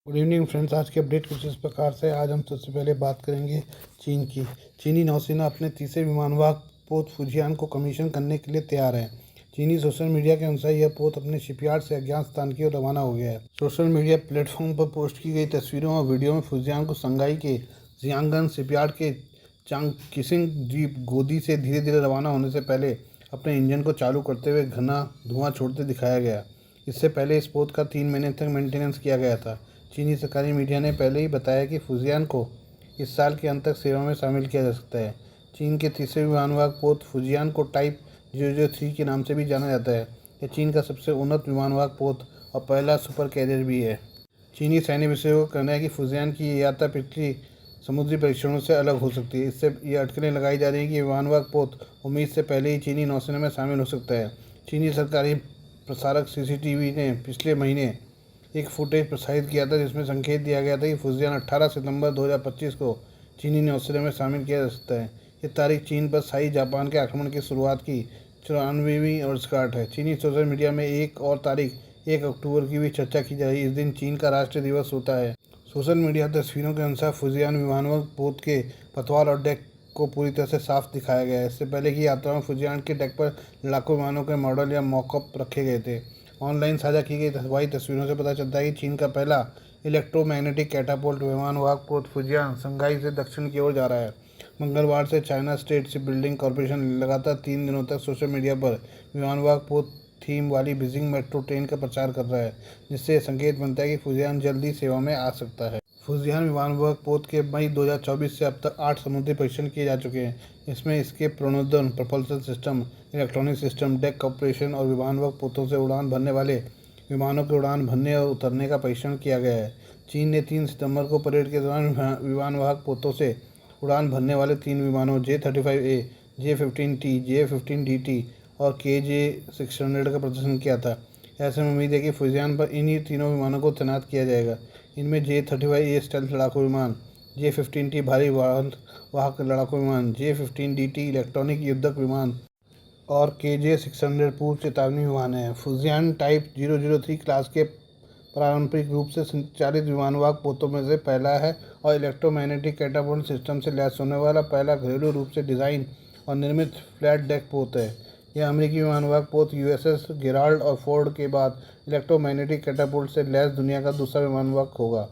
Good evening friends. आज की update कुछ इस प्रकार से। आज हम सबसे पहले बात करेंगे चीन की। चीनी नौसेना अपने तीसरे विमानवाहक पोत फुजियान को कमीशन करने के लिए तैयार है। चीनी सोशल मीडिया के अनुसार यह पोत अपने शिपयार्ड से अज्ञात स्थान की ओर रवाना हो गया है। सोशल मीडिया प्लेटफॉर्म पर पोस्ट की गई तस्वीरों और वीडियो में फुजियान को संघाई के जियांगन शिपयार्ड के चांगकिसिंग द्वीप गोदी से धीरे धीरे रवाना होने से पहले अपने इंजन को चालू करते हुए घना धुआं छोड़ते दिखाया गया। इससे पहले इस पोत का 3 महीने तक मेंटेनेंस किया गया था। चीनी सरकारी मीडिया ने पहले ही बताया कि फुजियान को इस साल के अंत तक सेवा में शामिल किया जा सकता है। चीन के तीसरे विमानवाहक पोत फुजियान को टाइप 003 के नाम से भी जाना जाता है। यह चीन का सबसे उन्नत विमानवाहक पोत और पहला सुपर कैरियर भी है। चीनी सैन्य विशेषज्ञों का कहना है कि फुजियान की ये यात्रा पिछली समुद्री परीक्षणों से अलग हो सकती है। इससे ये अटकलें लगाई जा रही हैं कि विमानवाहक पोत उम्मीद से पहले ही चीनी नौसेना में शामिल हो सकता है। चीनी सरकारी प्रसारक सीसीटीवी ने पिछले महीने एक फुटेज प्रसारित किया था जिसमें संकेत दिया गया था कि फुजियान 18 सितंबर 2025 को चीनी नौसेना में शामिल किया जा सकता है। ये तारीख चीन पर शाही जापान के आक्रमण की शुरुआत की 94वीं वर्षगांठ है। चीनी सोशल मीडिया में एक और तारीख 1 अक्टूबर की भी चर्चा की जा रही है। इस दिन चीन का राष्ट्रीय दिवस होता है। सोशल मीडिया तस्वीरों के अनुसार फुजियान विमानवाहक पोत के पतवार और डेक को पूरी तरह से साफ दिखाया गया है। इससे पहले की यात्रा में फुजियान के डेक पर लड़ाकू विमानों के मॉडल या मॉकअप रखे गए थे। ऑनलाइन साझा की गई हवाई तस्वीरों से पता चलता है कि चीन का पहला इलेक्ट्रोमैग्नेटिक कैटापोल्ट विमानवाहक पोत फुजियान संघाई से दक्षिण की ओर जा रहा है। मंगलवार से China state ship building corporation लगातार 3 दिनों तक सोशल मीडिया पर विमानवाहक पोत थीम वाली बीजिंग मेट्रो ट्रेन का प्रचार कर रहा है, जिससे संकेत बनता है कि फुजियान जल्द ही सेवा में आ सकता है। फुजियान विमानवाहक पोत के मई 2024 से अब तक 8 समुद्री परीक्षण किए जा चुके हैं। इसमें इसके प्रणोदन, propulsion system, electronic system, deck operation और विमानवाहक पोतों से उड़ान भरने वाले विमानों के उड़ान भरने और उतरने का परीक्षण किया गया है। चीन ने 3 सितंबर को परेड के दौरान विमानवाहक पोतों से उड़ान भरने वाले 3 विमानों J-35A, J-15T, J-15DT और KJ-600 का प्रदर्शन किया था। ऐसे में उम्मीद है कि फुजियान पर इन्हीं तीनों विमानों को तैनात किया जाएगा। इनमें J-35A स्टेल्थ लड़ाकू विमान, J-15T भारी वाहक लड़ाकू विमान, J-15DT इलेक्ट्रॉनिक युद्धक विमान और KJ-600 पूर्व चेतावनी विमान है। फुजियान टाइप 003 क्लास के पारंपरिक रूप से संचालित विमानवाहक पोतों में से पहला है और इलेक्ट्रोमैग्नेटिक कैटापोल्ट सिस्टम से लैस होने वाला पहला घरेलू रूप से डिज़ाइन और निर्मित फ्लैट डेक पोत है। यह अमेरिकी विमानवाहक पोत USS गेराल्ड और फोर्ड के बाद इलेक्ट्रोमैग्नेटिक कैटापोल्ट से लैस दुनिया का दूसरा विमानवाहक होगा।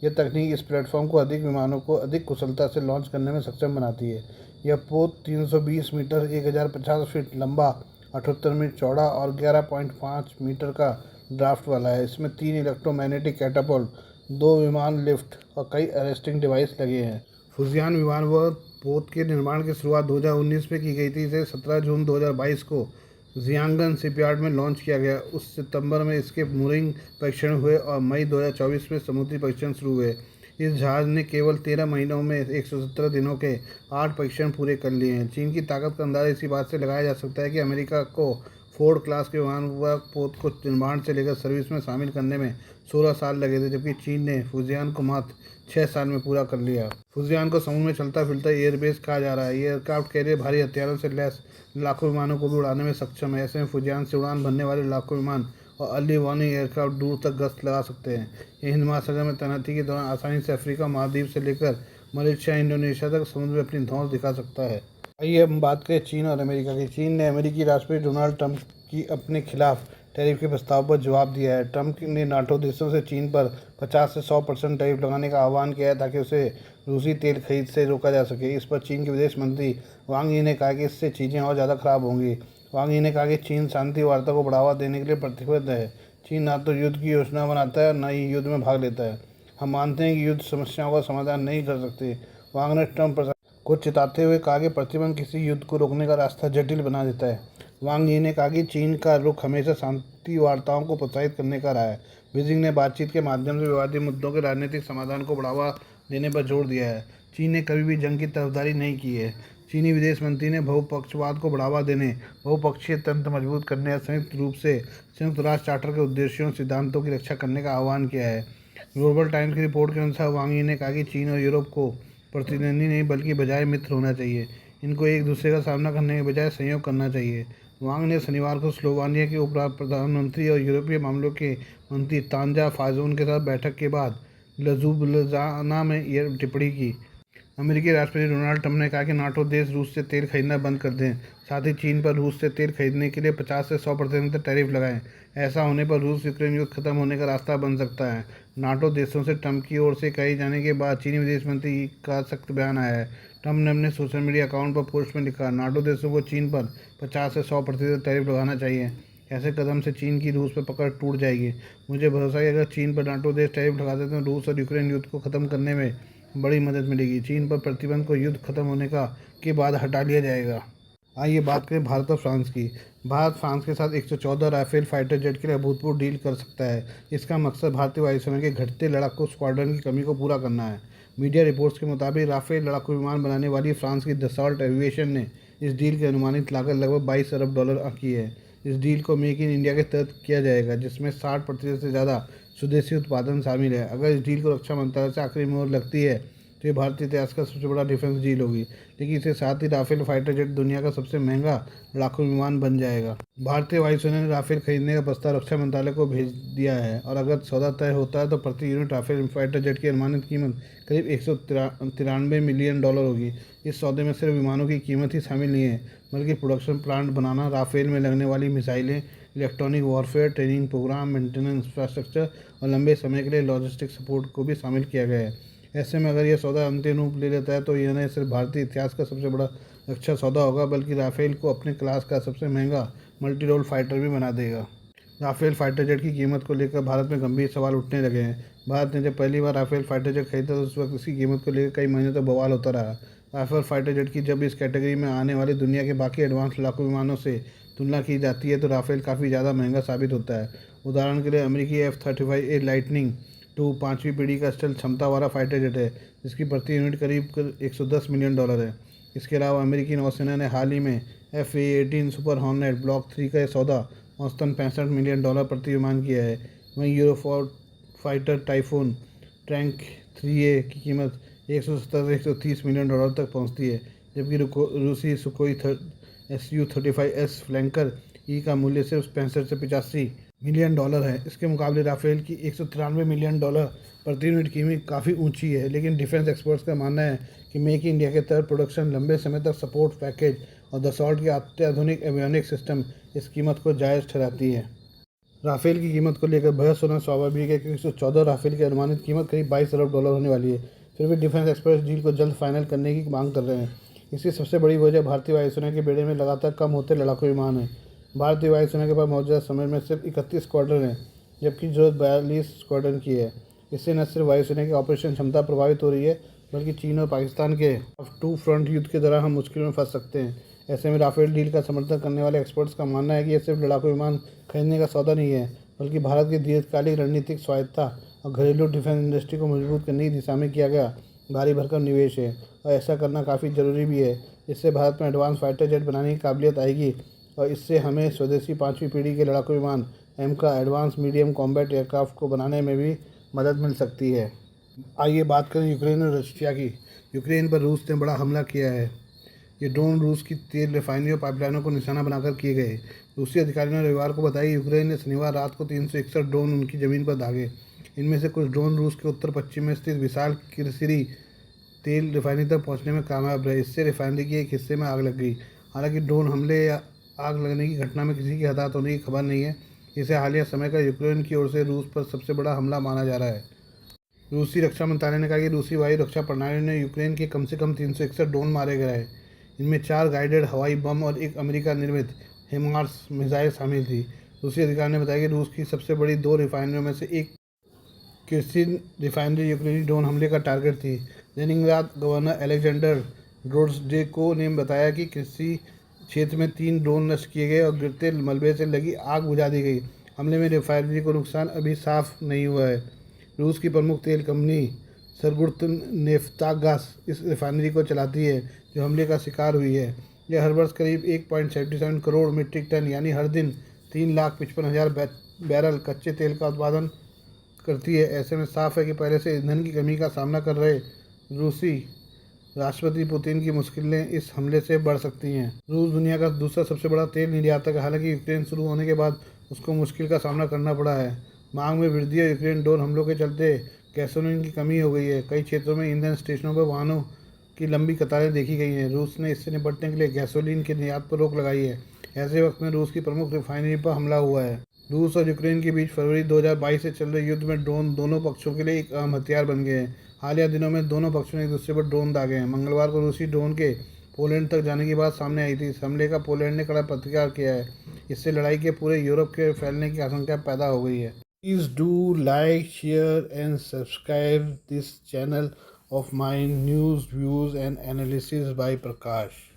यह तकनीक इस प्लेटफॉर्म को अधिक विमानों को अधिक कुशलता से लॉन्च करने में सक्षम बनाती है। यह पोत 320 मीटर 1050 फीट लंबा, 78 मीटर चौड़ा और 11.5 मीटर का ड्राफ्ट वाला है। इसमें 3 इलेक्ट्रोमैग्नेटिक कैटापोल्ट, 2 विमान लिफ्ट और कई अरेस्टिंग डिवाइस लगे हैं। फुजियान विमानवाहक पोत के निर्माण की शुरुआत 2019 में की गई थी। इसे 17 जून 2022 को जियांगन शिपयार्ड में लॉन्च किया गया। उस सितंबर में इसके मूरिंग परीक्षण हुए और मई 2024 में समुद्री परीक्षण शुरू हुए। इस जहाज़ ने केवल 13 महीनों में 117 दिनों के 8 परीक्षण पूरे कर लिए हैं। चीन की ताकत का अंदाजा इसी बात से लगाया जा सकता है कि अमेरिका को फोर्ड क्लास के विमानवाहक पोत को निर्माण से लेकर सर्विस में शामिल करने में 16 साल लगे थे, जबकि चीन ने फुजियान को मात्र 6 साल में पूरा कर लिया। फुजियान को समुद्र में चलता फिरता एयरबेस कहा जा रहा है। ये एयरक्राफ्ट कैरियर भारी हथियारों से लैस लाखों विमानों को भी उड़ाने में सक्षम है। ऐसे में फुजियान से उड़ान भरने वाले लाखों विमान और अर्ली वार्निंग एयरक्राफ्ट दूर तक गश्त लगा सकते हैं। ये हिंद महासागर में तैनाती के दौरान आसानी से अफ्रीका महाद्वीप से लेकर मलेशिया, इंडोनेशिया तक समुद्र में अपनी धौंस दिखा सकता है। आइए हम बात करें चीन और अमेरिका की। चीन ने अमेरिकी राष्ट्रपति डोनाल्ड ट्रंप की अपने खिलाफ टैरिफ के प्रस्ताव पर जवाब दिया है। ट्रंप ने नाटो देशों से चीन पर 50 से 100% टैरिफ लगाने का आह्वान किया है ताकि उसे रूसी तेल खरीद से रोका जा सके। इस पर चीन के विदेश मंत्री वांग यी ने कहा कि इससे चीज़ें और ज़्यादा खराब होंगी। वांग यी ने कहा कि चीन शांति वार्ता को बढ़ावा देने के लिए प्रतिबद्ध है। चीन ना तो युद्ध की योजना बनाता है, न ही युद्ध में भाग लेता है। हम मानते हैं कि युद्ध समस्याओं का समाधान नहीं कर सकते। वांग ने ट्रंप को चिताते हुए कहा कि प्रतिबंध किसी युद्ध को रोकने का रास्ता जटिल बना देता है। वांग यी ने कहा कि चीन का रुख हमेशा शांति वार्ताओं को प्रोत्साहित करने का रहा है। बीजिंग ने बातचीत के माध्यम से विवादित मुद्दों के राजनीतिक समाधान को बढ़ावा देने पर जोर दिया है। चीन ने कभी भी जंग की तरफदारी नहीं की है। चीनी विदेश मंत्री ने बहुपक्षवाद को बढ़ावा देने, बहुपक्षीय तंत्र मजबूत करने और संयुक्त रूप से संयुक्त राष्ट्र चार्टर के उद्देश्यों और सिद्धांतों की रक्षा करने का आह्वान किया है। ग्लोबल टाइम्स की रिपोर्ट के अनुसार वांग यी ने कहा कि चीन और यूरोप को प्रतिद्वंदी नहीं बल्कि बजाय मित्र होना चाहिए। इनको एक दूसरे का सामना करने के बजाय सहयोग करना चाहिए। वांग ने शनिवार को स्लोवानिया के उप प्रधानमंत्री और यूरोपीय मामलों के मंत्री तांजा फाजोन के साथ बैठक के बाद लजुब्लियाना में यह टिप्पणी की। अमेरिकी राष्ट्रपति डोनाल्ड ट्रंप ने कहा कि नाटो देश रूस से तेल खरीदना बंद कर दें, साथ ही चीन पर रूस से तेल खरीदने के लिए 50 से 100% तक टैरिफ लगाएं। ऐसा होने पर रूस यूक्रेन युद्ध खत्म होने का रास्ता बन सकता है। नाटो देशों से ट्रंप की ओर से कहे जाने के बाद चीनी विदेश मंत्री का सख्त बयान आया है। ट्रंप ने अपने सोशल मीडिया अकाउंट पर पोस्ट में लिखा, नाटो देशों को चीन पर 50 से 100% टैरिफ लगाना चाहिए। ऐसे कदम से चीन की रूस पर पकड़ टूट जाएगी। मुझे भरोसा है कि अगर चीन पर नाटो देश टैरिफ लगाते तो रूस और यूक्रेन युद्ध को खत्म करने में बड़ी मदद मिलेगी। चीन पर प्रतिबंध को युद्ध खत्म होने के बाद हटा लिया जाएगा। आइए बात करें भारत और फ्रांस की। भारत फ्रांस के साथ 114 राफेल फाइटर जेट के लिए अभूतपूर्व डील कर सकता है। इसका मकसद भारतीय वायुसेना के घटते लड़ाकू स्क्वाड्रन की कमी को पूरा करना है। मीडिया रिपोर्ट्स के मुताबिक राफेल लड़ाकू विमान बनाने वाली फ्रांस की दसॉल्ट एविएशन ने इस डील की अनुमानित लागत लगभग 22 अरब डॉलर आंकी है। इस डील को मेक इन इंडिया के तहत किया जाएगा, जिसमें 60% से ज़्यादा स्वदेशी उत्पादन शामिल है। अगर इस डील को रक्षा मंत्रालय से आखिरी मोहर लगती है तो ये भारतीय इतिहास का सबसे बड़ा डिफेंस डील होगी। लेकिन इसके साथ ही राफेल फाइटर जेट दुनिया का सबसे महंगा लड़ाकू विमान बन जाएगा। भारतीय वायुसेना ने राफेल खरीदने का प्रस्ताव रक्षा मंत्रालय को भेज दिया है और अगर सौदा तय होता है तो प्रति यूनिट राफेल फाइटर जेट की अनुमानित कीमत करीब 193 मिलियन डॉलर होगी। इस सौदे में सिर्फ विमानों की कीमत ही शामिल नहीं है, बल्कि प्रोडक्शन प्लांट बनाना, राफेल में लगने वाली मिसाइलें, electronic warfare training program, maintenance infrastructure और लंबे समय के लिए लॉजिस्टिक सपोर्ट को भी शामिल किया गया है। ऐसे में अगर यह सौदा अंतिम रूप ले लेता है तो यह न सिर्फ भारतीय इतिहास का सबसे बड़ा रक्षा सौदा होगा, बल्कि राफेल को अपने क्लास का सबसे महंगा मल्टी रोल फाइटर भी बना देगा। राफेल फाइटर जेट की कीमत को लेकर भारत में गंभीर सवाल उठने लगे हैं। भारत ने जब पहली बार राफेल फाइटर जेट खरीदा तो उस वक्त इसकी कीमत को लेकर कई महीनों तक बवाल होता रहा। राफेल फाइटर जेट की जब इस कैटेगरी में आने वाली दुनिया के बाकी एडवांस लड़ाकू विमानों से तुलना की जाती है तो राफेल काफ़ी ज़्यादा महंगा साबित होता है। उदाहरण के लिए अमेरिकी F-35A लाइटनिंग 2 5वीं पीढ़ी का स्टेल्थ क्षमता वाला फाइटर जेट है, जिसकी प्रति यूनिट करीब 110 मिलियन डॉलर है। इसके अलावा अमेरिकी नौसेना ने हाल ही में F/A-18 सुपर हॉर्नेट ब्लॉक 3 का सौदा औसतन 65 मिलियन डॉलर प्रति विमान किया है। वहीं यूरोफोर्ट फाइटर टाइफून टैंक 3A की कीमत 170 से 130 मिलियन डॉलर तक पहुंचती है, जबकि रूसी सुकोई Su-35S फ्लैंकर ई का मूल्य सिर्फ 65 से 85 मिलियन डॉलर है। इसके मुकाबले राफेल की 193 मिलियन डॉलर प्रति यूनिट कीमत काफ़ी ऊंची है। लेकिन डिफेंस एक्सपर्ट्स का मानना है कि मेक इन इंडिया के तहत प्रोडक्शन, लंबे समय तक सपोर्ट पैकेज और दसॉल्ट के अत्याधुनिक एवियोनिक सिस्टम इस कीमत को जायज़ ठहराती है। राफेल की कीमत को लेकर बहस होना स्वाभाविक है, क्योंकि 114 राफेल की अनुमानित कीमत करीब 22 अरब डॉलर होने वाली है। फिर भी डिफेंस एक्सपर्ट्स डील को जल्द फाइनल करने की मांग कर रहे हैं। इसकी सबसे बड़ी वजह भारतीय वायुसेना के बेड़े में लगातार कम होते लड़ाकू विमान है। भारतीय वायुसेना के पास मौजूदा समय में सिर्फ 31 स्क्वाड्रन है, जबकि जरूरत 42 स्क्वाड्रन की है। इससे न सिर्फ वायुसेना की ऑपरेशन क्षमता प्रभावित हो रही है, बल्कि चीन और पाकिस्तान के टू फ्रंट युद्ध के दौरान हम मुश्किल में फंस सकते हैं। ऐसे में राफेल डील का समर्थन करने वाले एक्सपर्ट्स का मानना है कि यह सिर्फ लड़ाकू विमान खरीदने का सौदा नहीं है, बल्कि भारत की दीर्घकालिक रणनीतिक स्वायत्तता और घरेलू डिफेंस इंडस्ट्री को मजबूत करने की दिशा में किया गया भारी भरकम निवेश है। और ऐसा करना काफ़ी ज़रूरी भी है। इससे भारत में एडवांस फाइटर जेट बनाने की काबिलियत आएगी और इससे हमें स्वदेशी 5वीं पीढ़ी के लड़ाकू विमान एमका एडवांस मीडियम कॉम्बैट एयरक्राफ्ट को बनाने में भी मदद मिल सकती है। आइए बात करें यूक्रेन और रशिया की। यूक्रेन पर रूस ने बड़ा हमला किया है। ये ड्रोन रूस की तेल रिफाइनरी और पाइपलाइनों को निशाना बनाकर किए गए। रूसी अधिकारियों ने रविवार को बताया कि यूक्रेन ने शनिवार रात को 361 ड्रोन उनकी ज़मीन पर दागे। इनमें से कुछ ड्रोन रूस के उत्तर पश्चिम में स्थित विशाल किरसिरी तेल रिफाइनरी तक पहुंचने में कामयाब रहे। इससे रिफाइनरी के एक हिस्से में आग लग गई। हालांकि ड्रोन हमले या आग लगने की घटना में किसी की हताहत होने की खबर नहीं है। इसे हालिया समय का यूक्रेन की ओर से रूस पर सबसे बड़ा हमला माना जा रहा है। रूसी रक्षा मंत्रालय ने कहा कि रूसी वायु रक्षा प्रणाली ने यूक्रेन के कम से कम 361 ड्रोन मारे गए हैं। इनमें 4 गाइडेड हवाई बम और एक अमेरिका निर्मित हिमार्स मिसाइल शामिल थी। रूसी अधिकारी ने बताया कि रूस की सबसे बड़ी 2 रिफाइनरियों में से एक किरसिन रिफाइनरी यूक्रेनी ड्रोन हमले का टारगेट थी। लेनिनग्राद गवर्नर अलेक्जेंडर ड्रोज्डेको ने बताया कि किरसी क्षेत्र में 3 ड्रोन नष्ट किए गए और गिरते मलबे से लगी आग बुझा दी गई। हमले में रिफाइनरी को नुकसान अभी साफ नहीं हुआ है। रूस की प्रमुख तेल कंपनी सरगुर्तनेफ्तागास इस रिफाइनरी को चलाती है जो हमले का शिकार हुई है। यह हर वर्ष करीब 1.77 करोड़ मीट्रिक टन यानी हर दिन 3,55,000 बैरल कच्चे तेल का उत्पादन करती है। ऐसे में साफ है कि पहले से ईंधन की कमी का सामना कर रहे रूसी राष्ट्रपति पुतिन की मुश्किलें इस हमले से बढ़ सकती हैं। रूस दुनिया का दूसरा सबसे बड़ा तेल निर्यातक है। हालांकि यूक्रेन शुरू होने के बाद उसको मुश्किल का सामना करना पड़ा है। मांग में वृद्धि और यूक्रेन ड्रोन हमलों के चलते गैसोलीन की कमी हो गई है। कई क्षेत्रों में ईंधन स्टेशनों पर वाहनों की लंबी कतारें देखी गई हैं। रूस ने इससे निपटने के लिए गैसोलीन के निर्यात पर रोक लगाई है। ऐसे वक्त में रूस की प्रमुख रिफाइनरी पर हमला हुआ है। रूस और यूक्रेन के बीच फरवरी 2022 से चल रहे युद्ध में ड्रोन दोनों पक्षों के लिए एक अहम हथियार बन गए हैं। हालिया दिनों में दोनों पक्षों ने एक दूसरे पर ड्रोन दागे हैं। मंगलवार को रूसी ड्रोन के पोलैंड तक जाने की बात सामने आई थी। इस हमले का पोलैंड ने कड़ा प्रतिकार किया है। इससे लड़ाई के पूरे यूरोप के फैलने की आशंका पैदा हो गई है। Please do like, share and subscribe this channel of my news, views and analysis by Prakash.